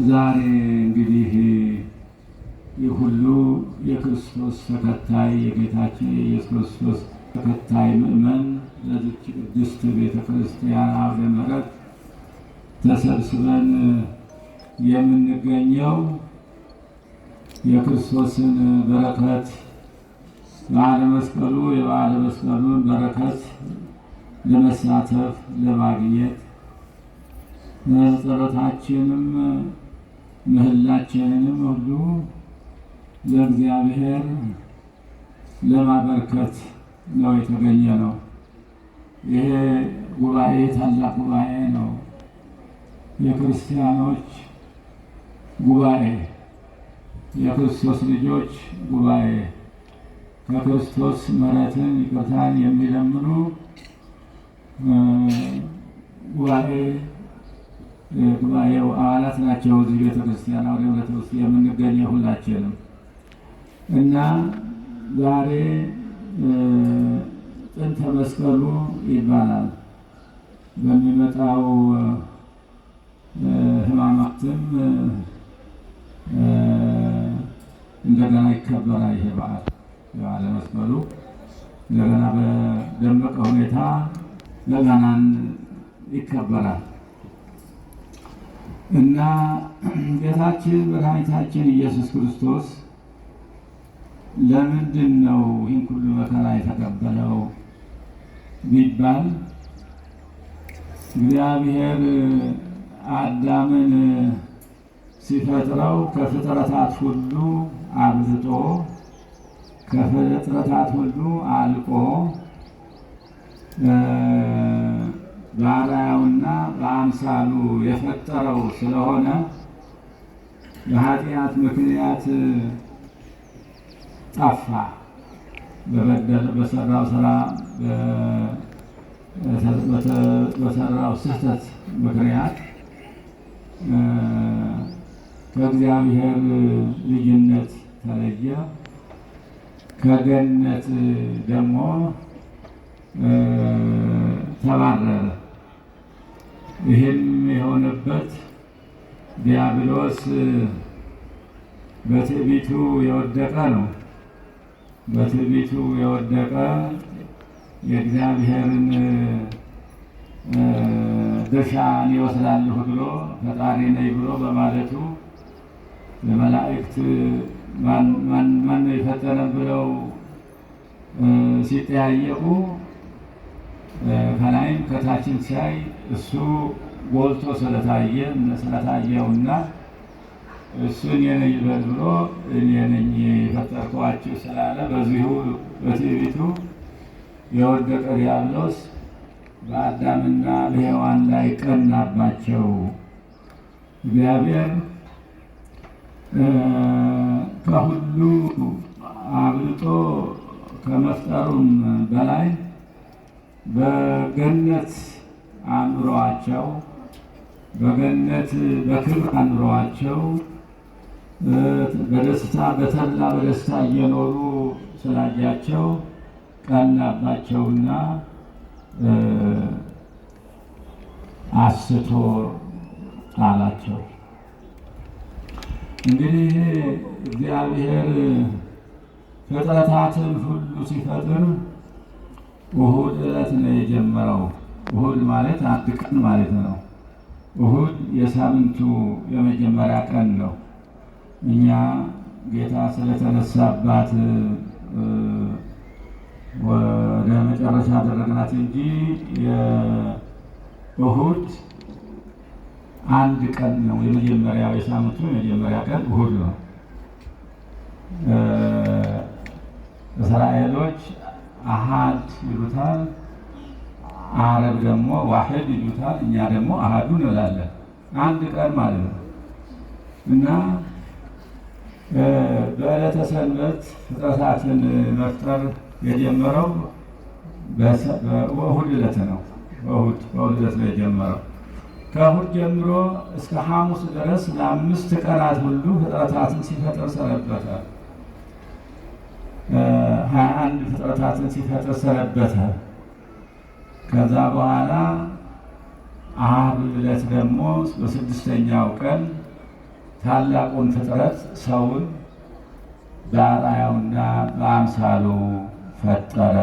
ዛሬ እንግዲህ ይህ ሁሉ የክርስቶስ ተከታይ የጌታችን የኢየሱስ ክርስቶስ ተከታይ ምእመን ለዚች ቅድስት ቤተ ክርስቲያን አውደ ምሕረት ተሰብስበን የምንገኘው የክርስቶስን በረከት በዓለ መስቀሉን በረከት ለመሳተፍ ለማግኘት ጸሎታችንም ምህላችንንም ሁሉ ለእግዚአብሔር ለማበርከት ነው የተገኘ ነው። ይሄ ጉባኤ ታላቅ ጉባኤ ነው። የክርስቲያኖች ጉባኤ፣ የክርስቶስ ልጆች ጉባኤ፣ ከክርስቶስ ምሕረትን ይቅርታን የሚለምኑ ጉባኤው አባላት ናቸው። እዚህ ቤተክርስቲያን አውደ ምሕረት ውስጥ የምንገኘው ሁላችንም እና ዛሬ ጥንተ መስቀሉ ይባላል። በሚመጣው ሕማማትም እንደገና ይከበራል። ይሄ በዓል በዓለ መስቀሉ እንደገና በደመቀ ሁኔታ ለገናን ይከበራል እና ጌታችን መድኃኒታችን ኢየሱስ ክርስቶስ ለምንድን ነው ይህን ሁሉ መከራ የተቀበለው ቢባል እግዚአብሔር አዳምን ሲፈጥረው ከፍጥረታት ሁሉ አብልጦ ከፍጥረታት ሁሉ አልቆ በአርአያውና በአምሳሉ የፈጠረው ስለሆነ በኃጢአት ምክንያት ጠፋ። በሰራው ስህተት ምክንያት ከእግዚአብሔር ልጅነት ተለየ። ከገነት ደግሞ ተባረረ። ይህም የሆነበት ዲያብሎስ በትዕቢቱ የወደቀ ነው። በትዕቢቱ የወደቀ የእግዚአብሔርን ድርሻን ይወስዳለሁ ብሎ ፈጣሪ ነኝ ብሎ በማለቱ ለመላእክት ማን የፈጠረን ብለው ሲጠያየቁ ከላይም ከታችን ሲያይ እሱ ጎልቶ ስለታየውና እሱ እኔ ነኝ በል ብሎ እኔ ነኝ የፈጠርኳችሁ ስላለ በዚሁ በትዕቢቱ የወደቀ ዲያብሎስ በአዳምና በሔዋን ላይ ቀናባቸው። እግዚአብሔር ከሁሉ አብልጦ ከመፍጠሩም በላይ በገነት አኑረዋቸው፣ በገነት በክብር አኑረዋቸው በደስታ በተድላ በደስታ እየኖሩ ስላያቸው ቀናባቸውና አስቶ ጣላቸው። እንግዲህ እግዚአብሔር ፍጥረታትን ሁሉ ሲፈጥር እሁድ ዕለት ነው የጀመረው። እሁድ ማለት አንድ ቀን ማለት ነው። እሁድ የሳምንቱ የመጀመሪያ ቀን ነው። እኛ ጌታ ስለተነሳባት ወደ መጨረሻ አደረግናት እንጂ የእሁድ አንድ ቀን ነው። የመጀመሪያው የሳምንቱ የመጀመሪያ ቀን እሁድ ነው። እስራኤሎች አሃድ ይሉታል፣ አረብ ደግሞ ዋሕድ ይሉታል። እኛ ደግሞ አሃዱ እንላለን። አንድ ቀን ማለት ነው እና በዕለተ ሰንበት ፍጥረታትን መፍጠር የጀመረው በእሁድ ዕለት ነው። በእሁድ ዕለት ነው የጀመረው። ከእሁድ ጀምሮ እስከ ሐሙስ ድረስ ለ5 ቀናት ሁሉ ፍጥረታትን ሲፈጥር ሰነበተ። 21 ፍጥረታትን ሲፈጥር ሰነበተ። ከዛ በኋላ ዓርብ ዕለት ደግሞ በ6ኛው ቀን ታላቁን ፍጥረት ሰውን በአርአያውና በአምሳሉ ፈጠረ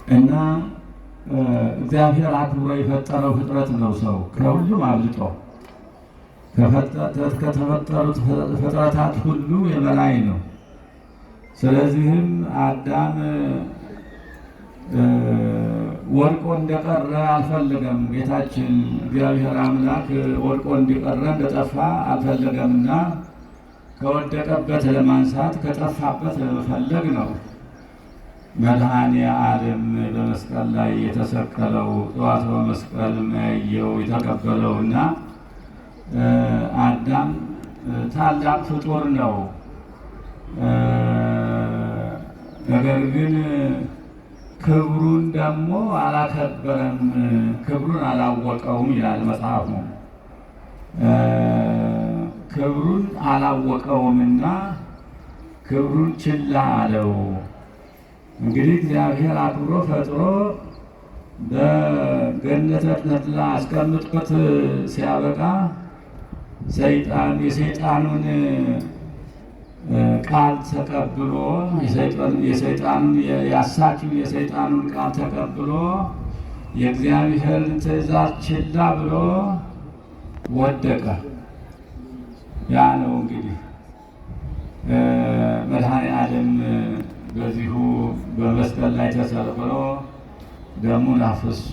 እና እግዚአብሔር አክብሮ የፈጠረው ፍጥረት ነው። ሰው ከሁሉም አብልጦ ከተፈጠሩት ፍጥረታት ሁሉ የበላይ ነው። ስለዚህም አዳም ወድቆ እንደቀረ አልፈለገም። ጌታችን እግዚአብሔር አምላክ ወድቆ እንዲቀረ እንደጠፋ አልፈለገምና ከወደቀበት ለማንሳት ከጠፋበት ለመፈለግ ነው መድኃኔ ዓለም በመስቀል ላይ የተሰቀለው ጠዋት በመስቀል ያየው የተቀበለውና አዳም ታላቅ ፍጡር ነው። ነገር ግን ክብሩን ደግሞ አላከበረም፣ ክብሩን አላወቀውም ይላል መጽሐፉ። ክብሩን አላወቀውምና ክብሩን ችላ አለው። እንግዲህ እግዚአብሔር አክብሮ ፈጥሮ በገነተ ተድላ አስቀምጦት ሲያበቃ የሰይጣኑን ቃል ተቀብሎ የሰይጣኑን ቃል ተቀብሎ የእግዚአብሔርን ትእዛዝ ችላ ብሎ ወደቀ። ያ ነው እንግዲህ መድኃኔ ዓለም በዚሁ በመስቀል ላይ ተሰቅሎ ደሙን አፍሶ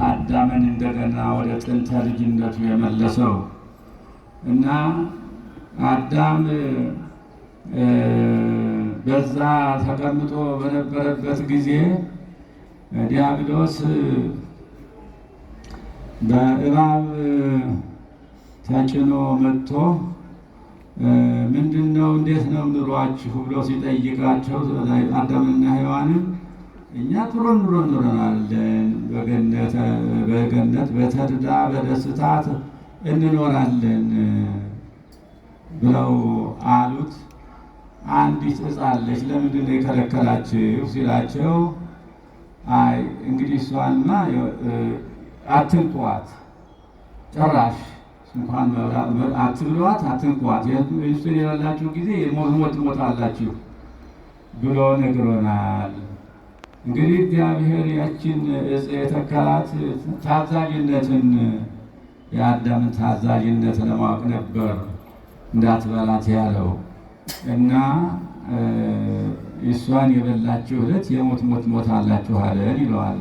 አዳምን እንደገና ወደ ጥንተ ልጅነቱ የመለሰው እና አዳም በዛ ተቀምጦ በነበረበት ጊዜ ዲያብሎስ በእባብ ተጭኖ መጥቶ ምንድነው እንዴት ነው ኑሯችሁ ብሎ ሲጠይቃቸው አዳምና ሔዋንን እኛ ጥሩ ኑሮ ኑረናለን፣ በገነት በተድላ በደስታ እንኖራለን ብለው አሉት። አንዲት ዕፅ አለች ለምንድን ነው የከለከላችሁ ሲላቸው አይ እንግዲህ እሷንማ አትንኳት፣ ጭራሽ እንኳን አትብሏት፣ አትንኳት፣ እሱን የበላችሁ ጊዜ ሞት ትሞታላችሁ ብሎ ነግሮናል። እንግዲህ እግዚአብሔር ያችን ዕፅ የተከላት ታዛዥነትን የአዳምን ታዛዥነት ለማወቅ ነበር እንዳትበላት ያለው እና እሷን የበላችሁ ዕለት የሞት ሞት ሞታላችኋለን ይለዋል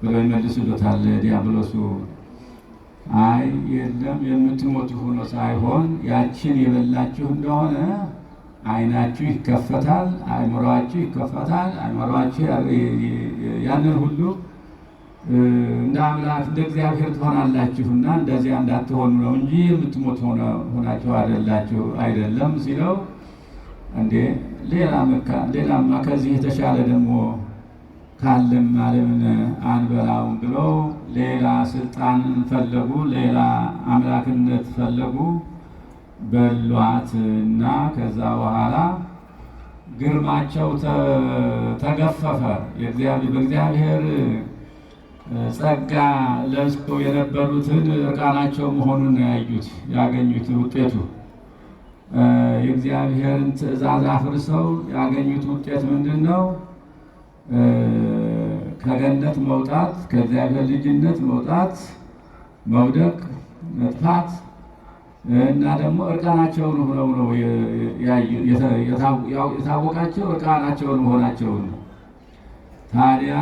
ብለው ይመልሱለታል ዲያብሎሱ። አይ የለም የምትሞቱ ሆኖ ሳይሆን ያችን የበላችሁ እንደሆነ ዓይናችሁ ይከፈታል፣ አእምሮአችሁ ይከፈታል። አእምሮአችሁ ያንን ሁሉ እንደ አምላክ እንደ እግዚአብሔር ትሆናላችሁና እንደዚያ እንዳትሆኑ ነው እንጂ የምትሞቱ ሆናችሁ አይደለም ሲለው እንዴ ሌላማ ከዚህ የተሻለ ደግሞ ካለም ዓለምን አንበላውም ብለው ሌላ ስልጣን ፈለጉ፣ ሌላ አምላክነት ፈለጉ፣ በሏት እና ከዛ በኋላ ግርማቸው ተገፈፈ። በእግዚአብሔር ጸጋ ለብሰው የነበሩትን እርቃናቸው መሆኑን ያገኙት ውጤቱ የእግዚአብሔርን ትእዛዝ አፍርሰው ያገኙት ውጤት ምንድን ነው? ከገነት መውጣት፣ ከእግዚአብሔር ልጅነት መውጣት፣ መውደቅ፣ መጥፋት እና ደግሞ እርቃናቸውን ሆነው ነው የታወቃቸው እርቃናቸውን መሆናቸውን ነው። ታዲያ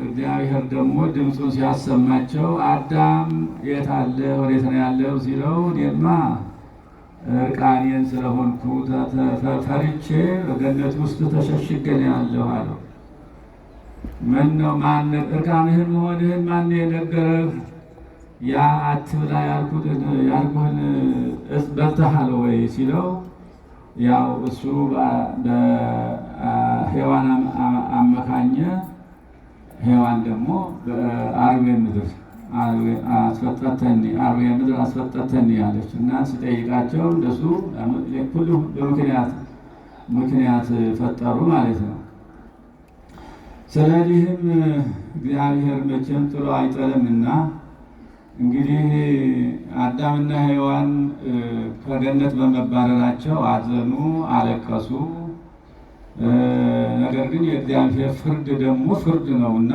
እግዚአብሔር ደግሞ ድምፁን ሲያሰማቸው አዳም የት አለ ወዴት ነው ያለው ሲለው እኔማ እርቃኔን ስለሆንኩ ፈርቼ በገነት ውስጥ ተሸሽጌ ነው ያለሁ አለው። ምን ነው እርቃንህን መሆንህን ማን የነገረህ? ያ አትብላ ያልኩህን ዕፅ በልተሃል ወይ ሲለው ያው እሱ በሔዋን አመካኘ። ሔዋን ደግሞ በአርዌ ምድር አስፈጠተኒ ያለች እና ሲጠይቃቸው እንደሱ ሁሉ በምክንያት ፈጠሩ ማለት ነው። ስለዚህም እግዚአብሔር መቼም ጥሎ አይጠለምና እንግዲህ አዳምና ሔዋን ከገነት በመባረራቸው አዘኑ፣ አለቀሱ። ነገር ግን የእግዚአብሔር ፍርድ ደግሞ ፍርድ ነውና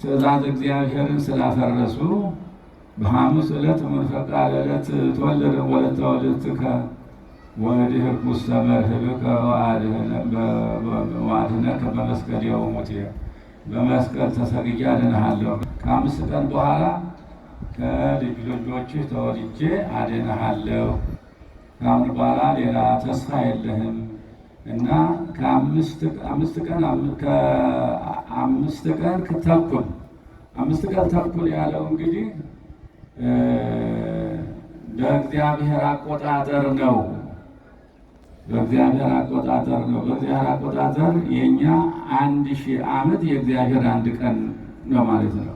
ትእዛዝ እግዚአብሔርን ስላፈረሱ በሐሙስ ዕለት መንፈቃ ዕለት ተወለደ ወለተ ወልድትከ ወድኅርኩ ውስተ መርህብከ ወአድኅነከ በመስቀል የውሙት በመስቀል ተሰቅዬ አድንሃለሁ። ከ5 ቀን በኋላ ከልጅ ልጆችህ ተወልጄ አድንሃለሁ። ከአሁን በኋላ ሌላ ተስፋ የለህም እና ከአምስት ቀን ተኩል ያለው እንግዲህ በእግዚአብሔር አቆጣጠር ነው። በእግዚአብሔር አቆጣጠር የእኛ 1000 ዓመት የእግዚአብሔር 1 ቀን ነው ማለት ነው።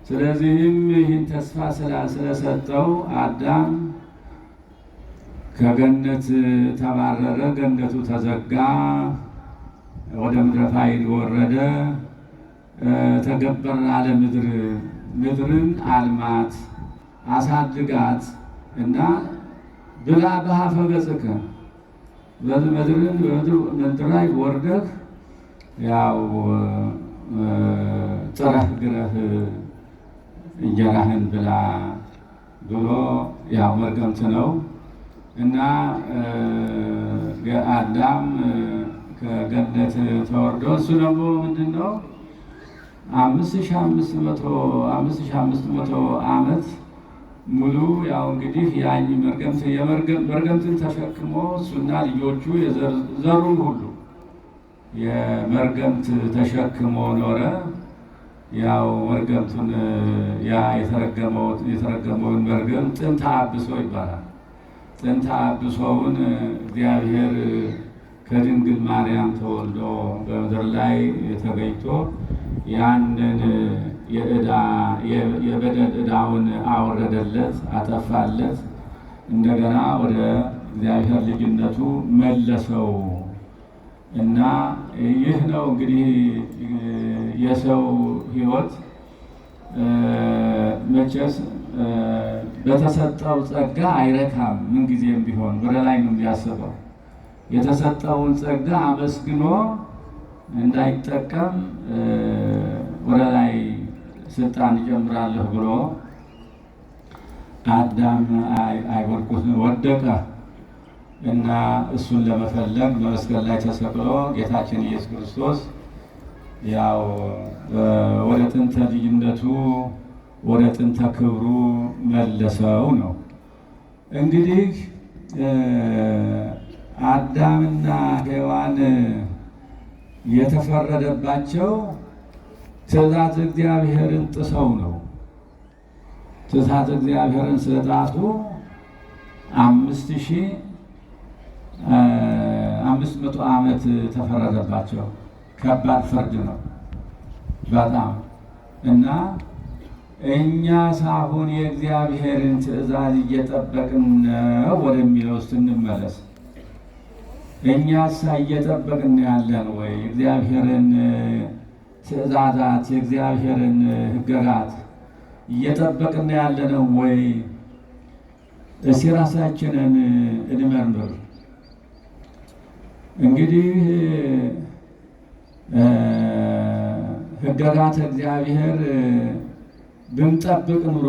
ስለዚህም ይህን ተስፋ ስለሰጠው አዳም ከገነት ተባረረ፣ ገነቱ ተዘጋ፣ ወደ ምድረ ፋይድ ወረደ። ተገበር አለ ምድርን አልማት አሳድጋት እና ብላ በሀፈ ገጽከ ምድር ላይ ወርደህ ያው ጥረህ ግረህ እንጀራህን ብላ ብሎ ያው መርገምት ነው እና አዳም ከገነት ተወርዶ እሱ ደግሞ ምንድን ነው 5500 ዓመት ሙሉ ያው እንግዲህ ያኝ መርገምትን ተሸክሞ እሱና ልጆቹ ዘሩን ሁሉ የመርገምት ተሸክሞ ኖረ። ያው መርገምቱን ያ የተረገመውን መርገም ጥንተ አብሶ ይባላል። ጥንተ አብሶውን እግዚአብሔር ከድንግል ማርያም ተወልዶ በምድር ላይ ተገኝቶ ያንን የበደል ዕዳውን አወረደለት፣ አጠፋለት፣ እንደገና ወደ እግዚአብሔር ልጅነቱ መለሰው እና ይህ ነው እንግዲህ የሰው ሕይወት መቼስ በተሰጠው ጸጋ አይረካም። ምንጊዜም ቢሆን ወደ ላይ ነው የሚያስበው። የተሰጠውን ጸጋ አመስግኖ እንዳይጠቀም ወደ ላይ ስልጣን ይጨምራለሁ ብሎ አዳም ወደቀ እና እሱን ለመፈለግ በመስቀል ላይ ተሰቅሎ ጌታችን ኢየሱስ ክርስቶስ ያው ወደ ጥንተ ልጅነቱ ወደ ጥንተ ክብሩ መለሰው ነው። እንግዲህ አዳምና ሔዋን የተፈረደባቸው ትእዛዝ እግዚአብሔርን ጥሰው ነው። ትእዛዝ እግዚአብሔርን ስለጣሱ 5500 ዓመት ተፈረደባቸው። ከባድ ፍርድ ነው በጣም እና እኛ ሳሁን የእግዚአብሔርን ትእዛዝ እየጠበቅን ነው ወደሚለው ስንመለስ እኛሳ እየጠበቅን ያለን ወይ? እግዚአብሔርን ትእዛዛት የእግዚአብሔርን ሕግጋት እየጠበቅን ያለነው ወይ? እስቲ ራሳችንን እንመርምር። እንግዲህ ሕግጋት እግዚአብሔር ብንጠብቅ ኑሮ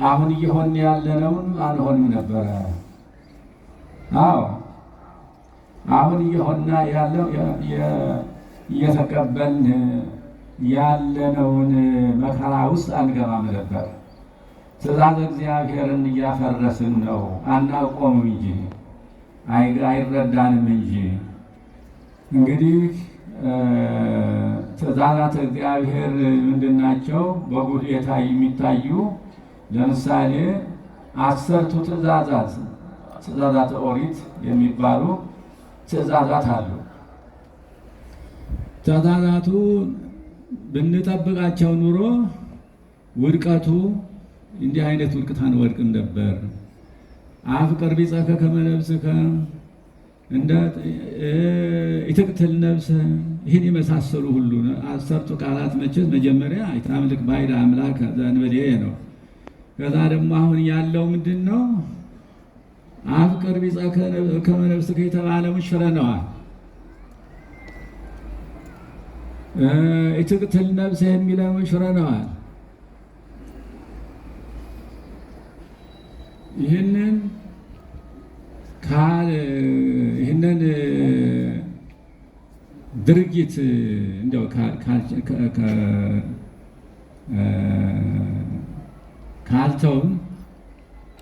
አሁን እየሆን ያለነውን አንሆንም ነበረ። አዎ አሁን እየሆና ያለው እየተቀበልን ያለነውን መከራ ውስጥ አንገባም ነበር። ትእዛዝ እግዚአብሔርን እያፈረስን ነው፣ አናውቀውም እንጂ አይረዳንም እንጂ። እንግዲህ ትእዛዛት እግዚአብሔር ምንድናቸው? በጉልህ የሚታዩ ለምሳሌ 10ቱ ትእዛዛት ኦሪት የሚባሉ ትእዛዛት አሉ። ትእዛዛቱ ብንጠብቃቸው ኑሮ ውድቀቱ እንዲህ አይነት ውድቀት አንወድቅም ነበር። አፍቅር ቢጸከ ከመ ነፍስከ እንደ ይትቅትል ነፍሰ ይህን የመሳሰሉ ሁሉ አሰርቱ ቃላት መቼስ መጀመሪያ አይታምልክ ባዕድ አምላክ ዘእንበሌየ ነው። ከዛ ደግሞ አሁን ያለው ምንድን ነው? አፍቅር ቢጸከ ከመ ነፍስከ የተባለ ሙሽረነዋል። ይትቅትል ነፍሰ የሚለው ሙሽረነዋል። ይህንን ድርጊት እንደው ካልተውን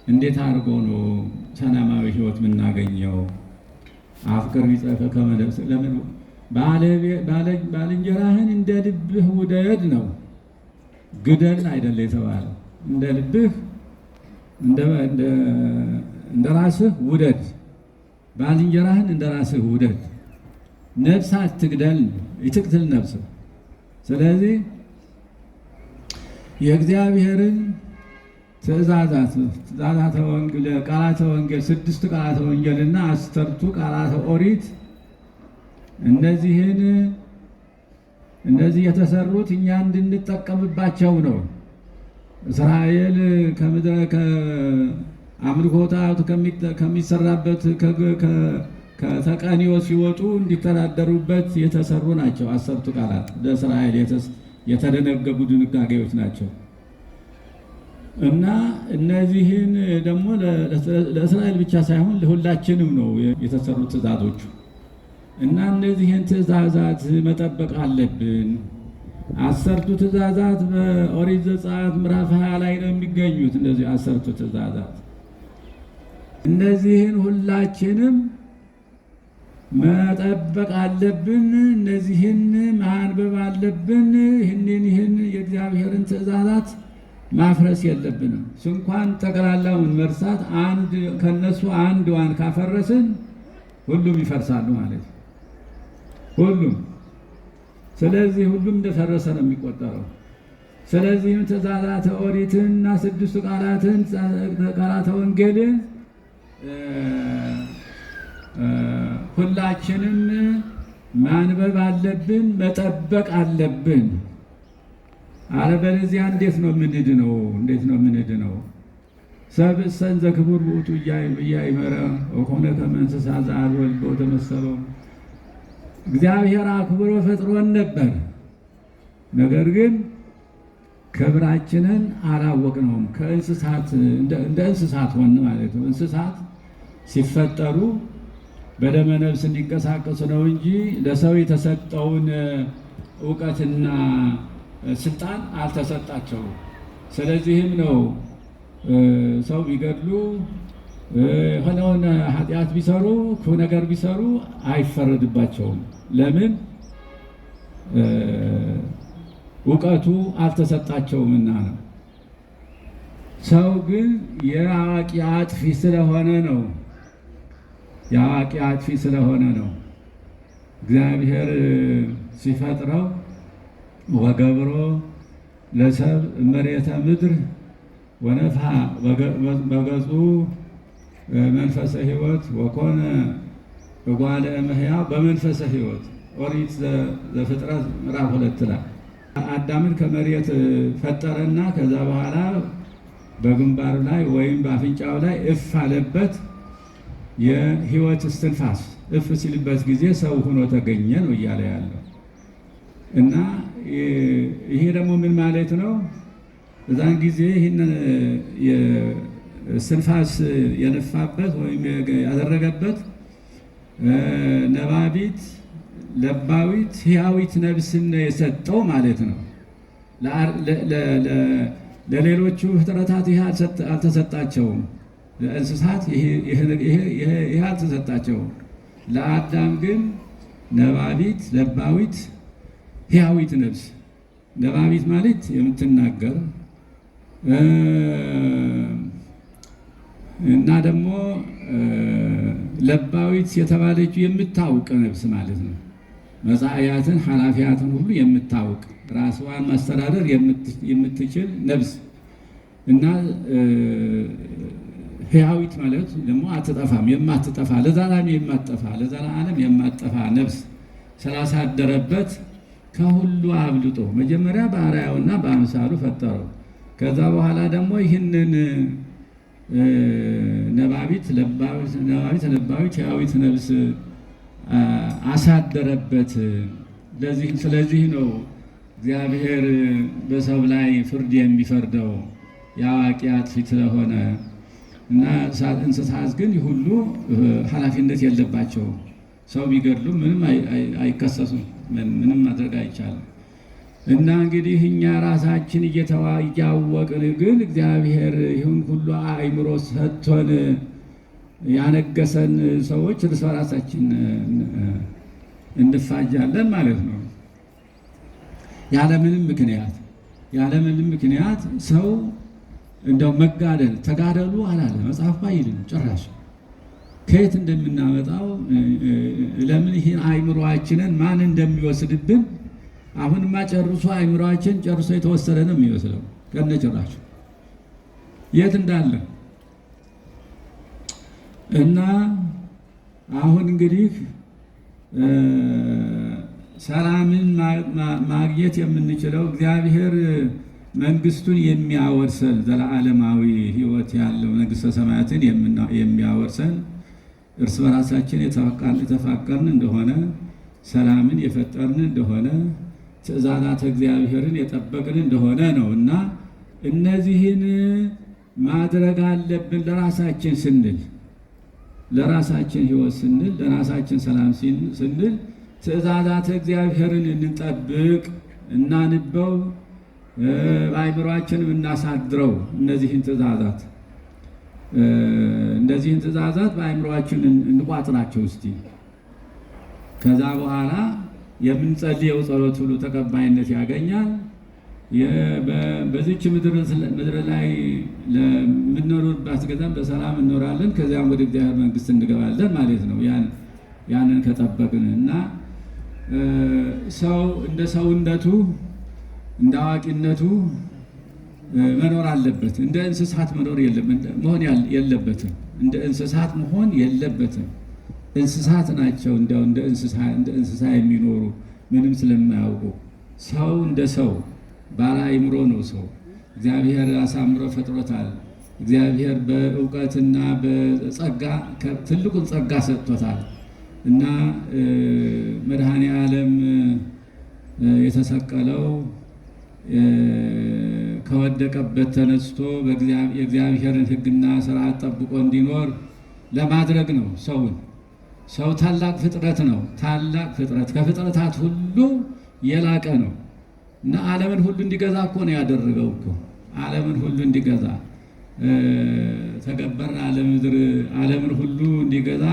እንዴት አድርጎ ነው ሰላማዊ ሕይወት የምናገኘው? አፍቅር ቢጸከ ከመ ነፍስከ ለምን ባልንጀራህን እንደ ልብህ ውደድ ነው። ግደል አይደለ የተባለው። እንደ ልብህ እንደ ራስህ ውደድ፣ ባልንጀራህን እንደ ራስህ ውደድ። ነፍስ አትግደል፣ ይትቅትል ነፍስ። ስለዚህ የእግዚአብሔርን ትእዛዛተ ወንጌል ቃላተ ወንጌል 6 ቃላተ ወንጌልና 10ቱ ቃላተ ኦሪት እነዚህ የተሰሩት እኛ እንድንጠቀምባቸው ነው። እስራኤል ከምድረ ከአምልኮ ጣዖት ከሚሰራበት ከተቀንዮ ሲወጡ እንዲተዳደሩበት የተሰሩ ናቸው። 10ቱ ቃላት ለእስራኤል የተደነገጉ ድንጋጌዎች ናቸው እና እነዚህን ደግሞ ለእስራኤል ብቻ ሳይሆን ለሁላችንም ነው የተሰሩ ትእዛዞቹ እና እነዚህን ትእዛዛት መጠበቅ አለብን። 10ቱ ትእዛዛት በኦሪት ዘጸአት ምዕራፍ 20 ላይ ነው የሚገኙት። እነዚህ 10ቱ ትእዛዛት እነዚህን ሁላችንም መጠበቅ አለብን። እነዚህን ማንበብ አለብን። ይህን የእግዚአብሔርን ትእዛዛት ማፍረስ የለብንም። ስንኳን ጠቅላላውን መርሳት ከነሱ አንዷን ካፈረስን ሁሉም ይፈርሳሉ ማለት ነው። ሁሉም ስለዚህ ሁሉም እንደፈረሰ ነው የሚቆጠረው። ስለዚህም ትእዛዛተ ኦሪትና 6ቱ ቃላተ ወንጌል ሁላችንም ማንበብ አለብን፣ መጠበቅ አለብን። አለበለዚያ እንዴት ነው የምንድነው? ሰብእሰን ዘክቡር ውእቱ ኢያእመረ ወኮነ ከመ እንስሳ ዘአልቦ ልቦ ተመሰለው። እግዚአብሔር አክብሮ ፈጥሮን ነበር፣ ነገር ግን ክብራችንን አላወቅነውም። እንደ እንስሳት ሆን ማለት ነው። እንስሳት ሲፈጠሩ በደመ ነፍስ እንዲንቀሳቀሱ ነው እንጂ ለሰው የተሰጠውን እውቀትና ስልጣን አልተሰጣቸውም። ስለዚህም ነው ሰው ቢገድሉ የሆነውን ኃጢአት ቢሰሩ ክፉ ነገር ቢሰሩ አይፈረድባቸውም። ለምን? እውቀቱ አልተሰጣቸውምና ነው። ሰው ግን የአዋቂ አጥፊ ስለሆነ ነው። እግዚአብሔር ሲፈጥረው ወገብሮ ለሰብ መሬተ ምድር ወነፍሐ በገጹ መንፈሰ ሕይወት ወኮነ እጓለ እመሕያው በመንፈሰ ሕይወት። ኦሪት ዘፍጥረት ምዕራፍ 2 ላይ አዳምን ከመሬት ፈጠረና ከዛ በኋላ በግንባሩ ላይ ወይም በአፍንጫው ላይ እፍ አለበት። የሕይወት እስትንፋስ እፍ ሲልበት ጊዜ ሰው ሆኖ ተገኘ ነው እያለ ያለው እና ይሄ ደግሞ ምን ማለት ነው? እዛን ጊዜ ይህንን እስትንፋስ የነፋበት ወይም ያደረገበት ነባቢት፣ ለባዊት፣ ሕያዊት ነፍስን የሰጠው ማለት ነው። ለሌሎቹ ፍጥረታት ይህ አልተሰጣቸውም። ለእንስሳት ይህ አልተሰጣቸውም። ለአዳም ግን ነባቢት፣ ለባዊት፣ ሕያዊት ነፍስ። ነባቢት ማለት የምትናገር እና ደግሞ ለባዊት የተባለችው የምታውቅ ነፍስ ማለት ነው። መጻእያትን ኃላፊያትን ሁሉ የምታውቅ ራስዋን ማስተዳደር የምትችል ነፍስ እና ሕያዊት ማለት ደግሞ አትጠፋም፣ የማትጠፋ ለዘላለም የማትጠፋ ነፍስ ስላሳደረበት ከሁሉ አብልጦ መጀመሪያ በአርአያውና በአምሳሉ ፈጠረው። ከዛ በኋላ ደግሞ ይህንን ነባቢት ለባዊት ሕያዊት ነፍስ አሳደረበት። ስለዚህ ነው እግዚአብሔር በሰው ላይ ፍርድ የሚፈርደው የአዋቂ አጥፊ ስለሆነ እና እንስሳት ግን ሁሉ ኃላፊነት የለባቸውም። ሰው ቢገድሉም ምንም አይከሰሱም፣ ምንም ማድረግ አይቻልም። እና እንግዲህ እኛ ራሳችን እያወቅን ግን እግዚአብሔር ይሁን ሁሉ አእምሮ ሰጥቶን ያነገሰን ሰዎች እርስ በራሳችን እንፋጃለን ማለት ነው። ያለምንም ምክንያት ሰው እንደው መጋደል ተጋደሉ አላለ መጽሐፍ አይልም ጭራሽ። ከየት እንደምናመጣው ለምን ይህን አእምሮአችንን ማን እንደሚወስድብን አሁንማ ጨርሶ አእምሮአችን ጨርሶ የተወሰደ ነው የሚመስለው ከነጭራሹ የት እንዳለ እና አሁን እንግዲህ ሰላምን ማግኘት የምንችለው እግዚአብሔር መንግስቱን የሚያወርሰን ዘላለማዊ ሕይወት ያለው መንግስተ ሰማያትን የሚያወርሰን እርስ በራሳችን የተፋቀርን እንደሆነ ሰላምን የፈጠርን እንደሆነ ትእዛዛት እግዚአብሔርን የጠበቅን እንደሆነ ነው እና እነዚህን ማድረግ አለብን። ለራሳችን ስንል፣ ለራሳችን ሕይወት ስንል፣ ለራሳችን ሰላም ስንል ትእዛዛት እግዚአብሔርን እንጠብቅ፣ እናንበው፣ በአእምሯችን እናሳድረው። እነዚህን ትእዛዛት በአእምሯችን እንቋጥራቸው እስቲ። ከዛ በኋላ የምንጸልየው ጸሎት ሁሉ ተቀባይነት ያገኛል። በዚች ምድር ላይ ለምንኖርባት ገዛም በሰላም እንኖራለን። ከዚያም ወደ እግዚአብሔር መንግስት እንገባለን ማለት ነው። ያንን ከጠበቅን እና ሰው እንደ ሰውነቱ እንደ አዋቂነቱ መኖር አለበት። እንደ እንስሳት መሆን የለበትም። እንደ እንስሳት መሆን የለበትም። እንስሳት ናቸው እንዲያው እንደ እንስሳ የሚኖሩ ምንም ስለማያውቁ። ሰው እንደ ሰው ባለ አእምሮ ነው። ሰው እግዚአብሔር አሳምሮ ፈጥሮታል። እግዚአብሔር በእውቀትና በጸጋ ትልቁን ጸጋ ሰጥቶታል እና መድኃኔ ዓለም የተሰቀለው ከወደቀበት ተነስቶ የእግዚአብሔርን ሕግና ስርዓት ጠብቆ እንዲኖር ለማድረግ ነው። ሰው ታላቅ ፍጥረት ነው። ታላቅ ፍጥረት ከፍጥረታት ሁሉ የላቀ ነው እና ዓለምን ሁሉ እንዲገዛ እኮ ነው ያደረገው እኮ ዓለምን ሁሉ እንዲገዛ ተገበረ ምድር ዓለምን ሁሉ እንዲገዛ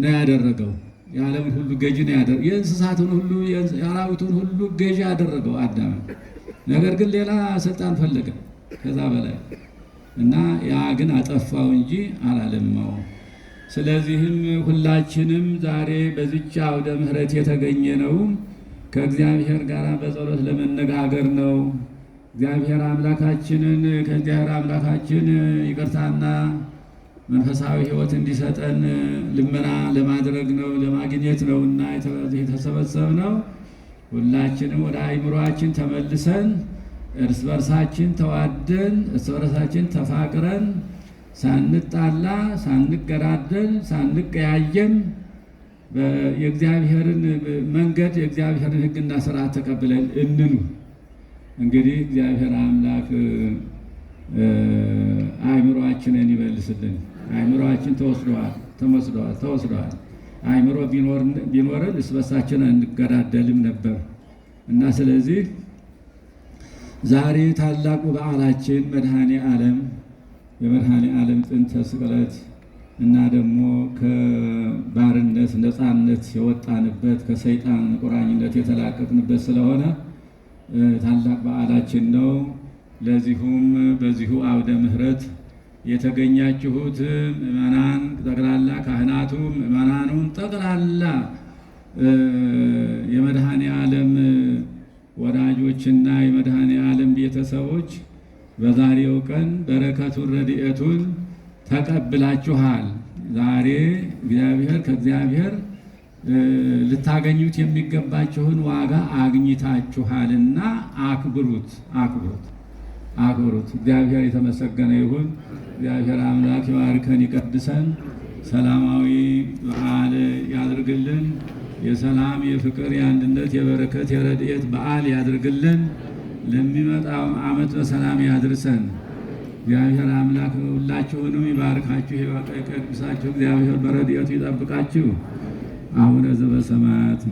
ነው ያደረገው። የዓለምን ሁሉ ገዢ ነው ያደረገው። የእንስሳቱን ሁሉ የአራዊቱን ሁሉ ገዢ ያደረገው አዳም። ነገር ግን ሌላ ስልጣን ፈለገ ከዛ በላይ እና ያ ግን አጠፋው እንጂ አላለማው። ስለዚህም ሁላችንም ዛሬ በዚች አውደ ምሕረት የተገኘ ነው ከእግዚአብሔር ጋር በጸሎት ለመነጋገር ነው። እግዚአብሔር አምላካችንን ከእግዚአብሔር አምላካችን ይቅርታና መንፈሳዊ ሕይወት እንዲሰጠን ልመና ለማድረግ ነው፣ ለማግኘት ነው እና የተሰበሰብነው። ሁላችንም ወደ አእምሯችን ተመልሰን እርስ በርሳችን ተዋደን እርስ በርሳችን ተፋቅረን ሳንጣላ፣ ሳንገዳደል፣ ሳንቀያየም የእግዚአብሔርን መንገድ የእግዚአብሔርን ሕግና ስርዓት ተቀብለን እንኑ። እንግዲህ እግዚአብሔር አምላክ አእምሯችንን ይመልስልን። አእምሯችን ተወስደዋል። አእምሮ ቢኖርን እርስ በርሳችን አንገዳደልም ነበር እና ስለዚህ ዛሬ ታላቁ በዓላችን መድኃኔ ዓለም የመድኃኔ ዓለም ጥንተ ስቅለት እና ደግሞ ከባርነት ነፃነት የወጣንበት ከሰይጣን ቁራኝነት የተላቀቅንበት ስለሆነ ታላቅ በዓላችን ነው። ለዚሁም በዚሁ አውደ ምሕረት የተገኛችሁት ምእመናን ጠቅላላ ካህናቱ፣ ምእመናኑን ጠቅላላ የመድኃኔ ዓለም ወዳጆችና የመድኃኔ ዓለም ቤተሰቦች በዛሬው ቀን በረከቱን ረድኤቱን ተቀብላችኋል። ዛሬ ከእግዚአብሔር ልታገኙት የሚገባችሁን ዋጋ አግኝታችኋልና አክብሩት። እግዚአብሔር የተመሰገነ ይሁን። እግዚአብሔር አምላክ ይባርከን ይቀድሰን። ሰላማዊ በዓል ያድርግልን። የሰላም የፍቅር የአንድነት የበረከት የረድኤት በዓል ያድርግልን። ለሚመጣው ዓመት በሰላም ያድርሰን። እግዚአብሔር አምላክ ሁላችሁንም ይባርካችሁ ይቀድሳችሁ። እግዚአብሔር በረድኤቱ ይጠብቃችሁ። አቡነ ዘበሰማያት